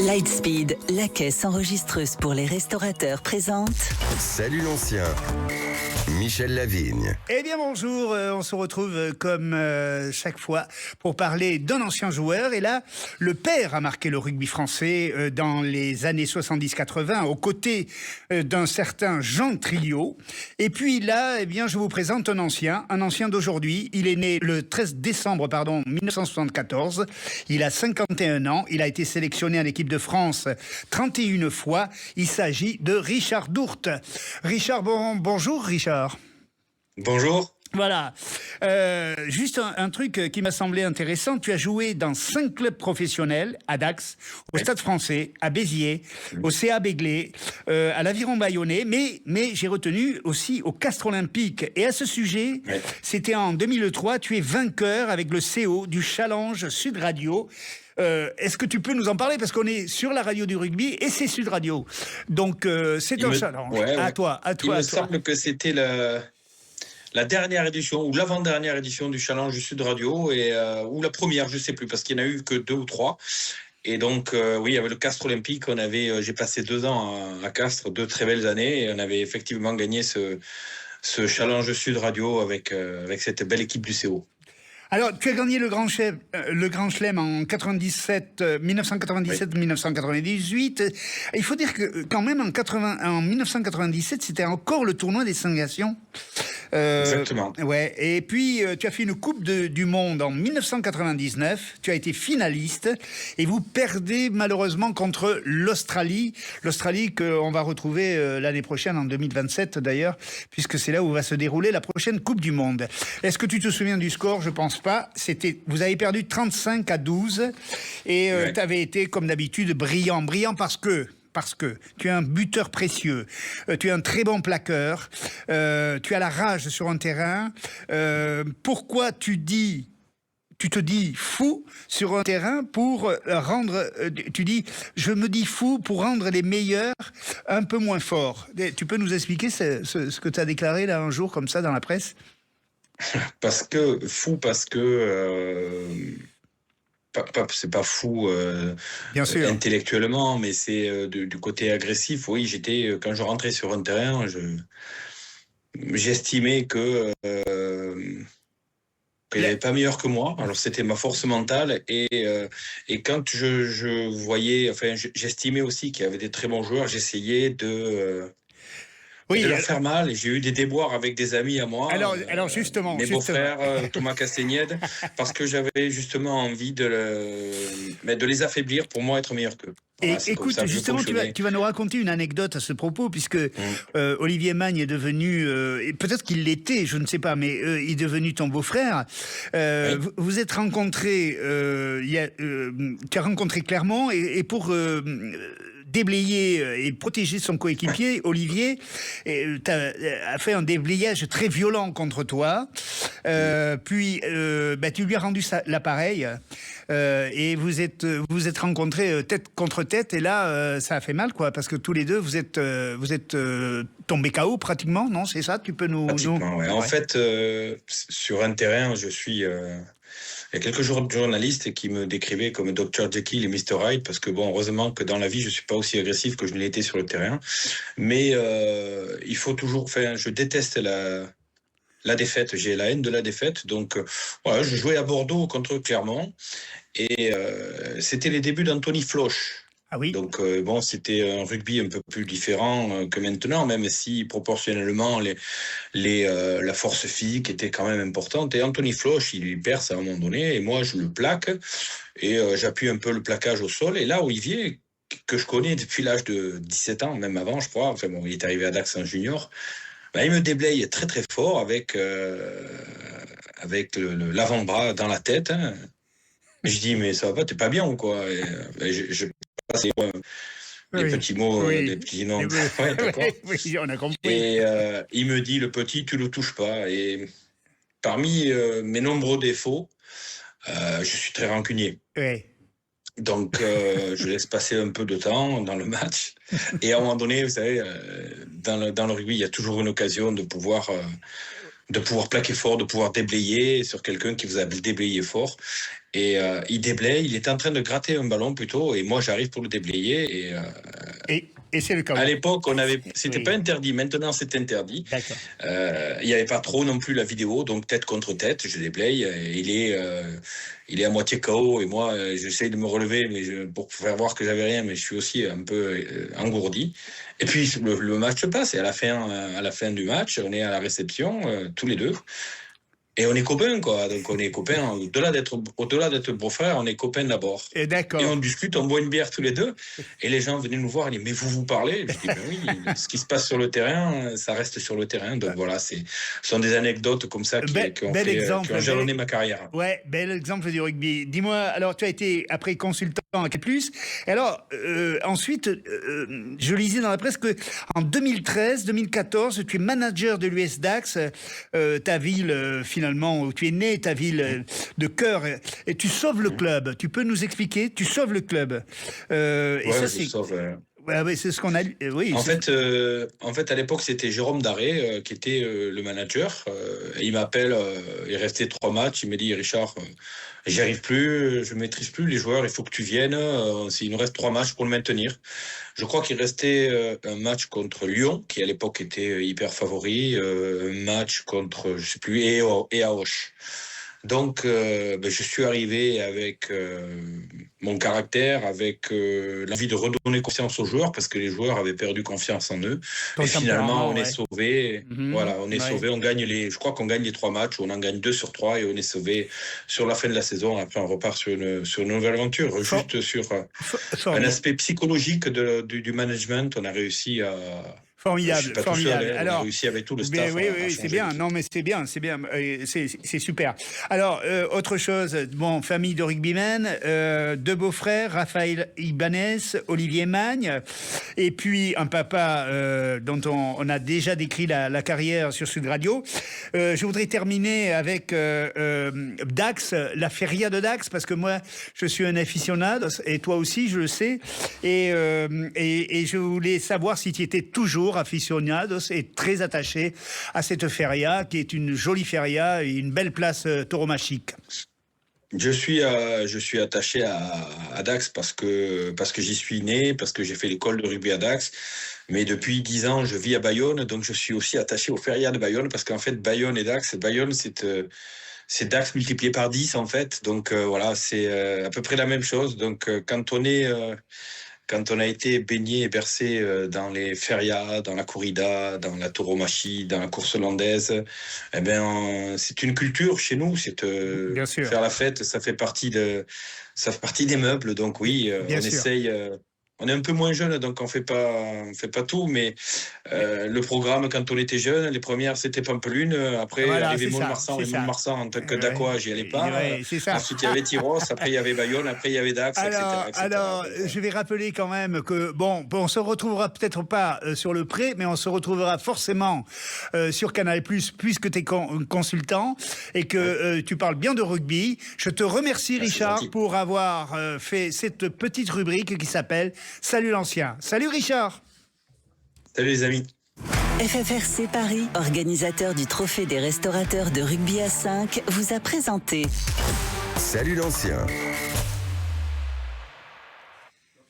Lightspeed, la caisse enregistreuse pour les restaurateurs présente. Salut l'ancien, Michel Lavigne. Eh bien bonjour, on se retrouve comme chaque fois pour parler d'un ancien joueur. Et là, le père a marqué le rugby français dans les années 70-80 aux côtés d'un certain Jean Trilliot. Et puis là, eh bien, je vous présente un ancien d'aujourd'hui. Il est né le 13 décembre 1974. Il a 51 ans. Il a été sélectionné en équipe de France 31 fois. Il s'agit de Richard Dourte. Richard, bonjour Richard. Bonjour. Voilà. Juste un truc qui m'a semblé intéressant. Tu as joué dans 5 clubs professionnels, à Dax, au Stade Français, à Béziers, au CA Béglé, à l'Aviron Bayonnais, mais j'ai retenu aussi au Castres Olympique. Et à ce sujet, c'était en 2003, tu es vainqueur avec le CO du Challenge Sud Radio. Est-ce que tu peux nous en parler? Parce qu'on est sur la radio du rugby et c'est Sud Radio. Donc, c'est un challenge. À toi. Il me semble que c'était la dernière édition ou l'avant-dernière édition du Challenge Sud Radio ou la première, je sais plus, parce qu'il n'y en a eu que 2 ou 3. Et donc, oui, avec le Castres Olympique, j'ai passé 2 ans à Castres, 2 très belles années, et on avait effectivement gagné ce Challenge Sud Radio avec cette belle équipe du CO. Alors, tu as gagné le Grand Chelem en 1997-1998. Il faut dire que quand même en 1997, c'était encore le tournoi des 5 nations. Exactement. Ouais. Et puis, tu as fait une Coupe du Monde en 1999. Tu as été finaliste et vous perdez malheureusement contre l'Australie. L'Australie qu'on va retrouver l'année prochaine, en 2027 d'ailleurs, puisque c'est là où va se dérouler la prochaine Coupe du Monde. Est-ce que tu te souviens du score? Je pense pas. Vous avez perdu 35-12 et tu avais été, comme d'habitude, brillant parce que tu es un buteur précieux, tu es un très bon plaqueur, tu as la rage sur un terrain. Pourquoi tu te dis fou sur un terrain pour rendre... tu dis, je me dis fou pour rendre les meilleurs un peu moins forts. Tu peux nous expliquer ce que tu as déclaré là un jour comme ça dans la presse? C'est pas fou bien sûr, intellectuellement, mais c'est du côté agressif. Oui, quand je rentrais sur un terrain, j'estimais qu'il n'y avait pas meilleur que moi. Alors c'était ma force mentale et quand je voyais, j'estimais aussi qu'il y avait des très bons joueurs. J'essayais de leur faire mal, et j'ai eu des déboires avec des amis à moi. Alors justement, mes beaux-frères, Thomas Castagnède, parce que j'avais justement envie de les affaiblir pour moi être meilleur qu'eux. Voilà, et écoute, justement, tu vas nous raconter une anecdote à ce propos, puisque Olivier Magne est devenu, et peut-être qu'il l'était, je ne sais pas, mais il est devenu ton beau-frère. Vous êtes rencontrés, tu as rencontré Clermont, et pour déblayer et protéger son coéquipier, Olivier a fait un déblayage très violent contre toi. Puis tu lui as rendu l'appareil et vous êtes rencontrés tête contre tête, et là ça a fait mal, quoi, parce que tous les deux vous êtes tombés KO pratiquement, non? C'est ça? Tu peux nous... Pratiquement, ouais. En fait, sur un terrain, il y a quelques journalistes qui me décrivaient comme Dr Jekyll et Mr Hyde, parce que heureusement que dans la vie, je suis pas aussi agressif que je l'ai été sur le terrain. Mais il faut toujours... je déteste la défaite, j'ai la haine de la défaite. Donc, je jouais à Bordeaux contre Clermont, et c'était les débuts d'Anthony Floch. Ah oui. Donc c'était un rugby un peu plus différent que maintenant, même si proportionnellement la force physique était quand même importante. Et Anthony Floch, il perce à un moment donné, et moi je le plaque, et j'appuie un peu le plaquage au sol. Et là, Olivier, que je connais depuis l'âge de 17 ans, même avant je crois, il est arrivé à Dax en junior, il me déblaye très très fort avec l'avant-bras dans la tête. Je dis, mais ça va pas, t'es pas bien ou quoi? Je passe des petits mots, des petits noms. Oui, on a compris. Et il me dit, le petit, tu le touches pas. Et parmi mes nombreux défauts, je suis très rancunier. Oui. Donc, je laisse passer un peu de temps dans le match. Et à un moment donné, vous savez, dans le rugby, il y a toujours une occasion de pouvoir de pouvoir plaquer fort, de pouvoir déblayer sur quelqu'un qui vous a déblayé fort. Et il déblaye, il était en train de gratter un ballon plutôt, et moi j'arrive pour le déblayer. Et c'est le cas. À l'époque, c'était pas interdit. Maintenant, c'est interdit. D'accord. Il n'y avait pas trop non plus la vidéo, donc tête contre tête, je déblaye. Il est à moitié KO et moi, j'essaye de me relever pour faire voir que j'avais rien, mais je suis aussi un peu engourdi. Et puis le match se passe et à la fin du match, on est à la réception tous les deux. Et on est copains, quoi. Donc, on est copains. Au-delà d'être beaux-frères, on est copains d'abord. Et d'accord. Et on discute, on boit une bière tous les deux. Et les gens venaient nous voir, ils disent, mais vous parlez? Je dis, ben oui, ce qui se passe sur le terrain, ça reste sur le terrain. Donc voilà, ce sont des anecdotes comme ça qui ont jalonné ma carrière. Ouais, bel exemple du rugby. Dis-moi, alors tu as été après consultant à Canal+. Et alors, ensuite, je lisais dans la presse que en 2013-2014, tu es manager de l'US Dax, ta ville finalement où tu es né, ta ville de cœur, et tu sauves le club. Tu peux nous expliquer? Tu sauves le club. Ouais, c'est ce qu'on a. Oui. En fait, à l'époque, c'était Jérôme Daré qui était le manager. Il m'appelle. Il restait 3 matchs. Il me dit, Richard, j'y arrive plus, je maîtrise plus les joueurs. Il faut que tu viennes. Il nous reste 3 matchs pour le maintenir. Je crois qu'il restait un match contre Lyon, qui à l'époque était hyper favori. Un match contre, je sais plus, et Auch. Donc, je suis arrivé avec mon caractère, avec l'envie de redonner confiance aux joueurs, parce que les joueurs avaient perdu confiance en eux. Et finalement, on est sauvés. Voilà, on est sauvés. Je crois qu'on gagne les 3 matchs, on en gagne 2 sur 3 et on est sauvés sur la fin de la saison. Après, on repart sur une nouvelle aventure. Juste sur un aspect psychologique du management, on a réussi à... Formidable. Alors, on a réussi avec tout le staff. Oui, c'est bien. Non, mais c'est bien. C'est super. Alors, autre chose. Bon, famille de rugbymen, 2 beaux-frères, Raphaël Ibanez, Olivier Magne, et puis un papa dont on a déjà décrit la carrière sur Sud Radio. Je voudrais terminer avec Dax, la feria de Dax, parce que moi, je suis un aficionado, et toi aussi, je le sais. Et je voulais savoir si tu étais toujours aficionados et très attaché à cette feria, qui est une jolie feria et une belle place tauromachique. Je suis attaché à Dax parce que j'y suis né, parce que j'ai fait l'école de rugby à Dax. Mais depuis 10 ans, je vis à Bayonne, donc je suis aussi attaché aux ferias de Bayonne, parce qu'en fait, Bayonne, c'est Dax multiplié par 10, en fait. Donc voilà, c'est à peu près la même chose. Donc quand on a été baigné et bercé dans les ferias, dans la corrida, dans la tauromachie, dans la course hollandaise, c'est une culture chez nous. Faire la fête, ça fait partie des meubles. Donc oui, essaye. On est un peu moins jeune, donc on fait pas tout, mais le programme, quand on était jeune, les premières, c'était Pampelune. Après, arrivait Mont-de-Marsan, et Mont-de-Marsan, en tant que Dacois, j'y allais pas. Ensuite, il y avait Tyros, après, il y avait Bayonne, après, il y avait Dax, etc. Alors, je vais rappeler quand même que, on se retrouvera peut-être pas sur le pré, mais on se retrouvera forcément sur Canal+, puisque tu es consultant et que tu parles bien de rugby. Je te remercie, Richard, pour avoir fait cette petite rubrique qui s'appelle Salut l'ancien. Salut Richard. Salut les amis. FFRC Paris, organisateur du Trophée des restaurateurs de rugby à 5, vous a présenté Salut l'ancien.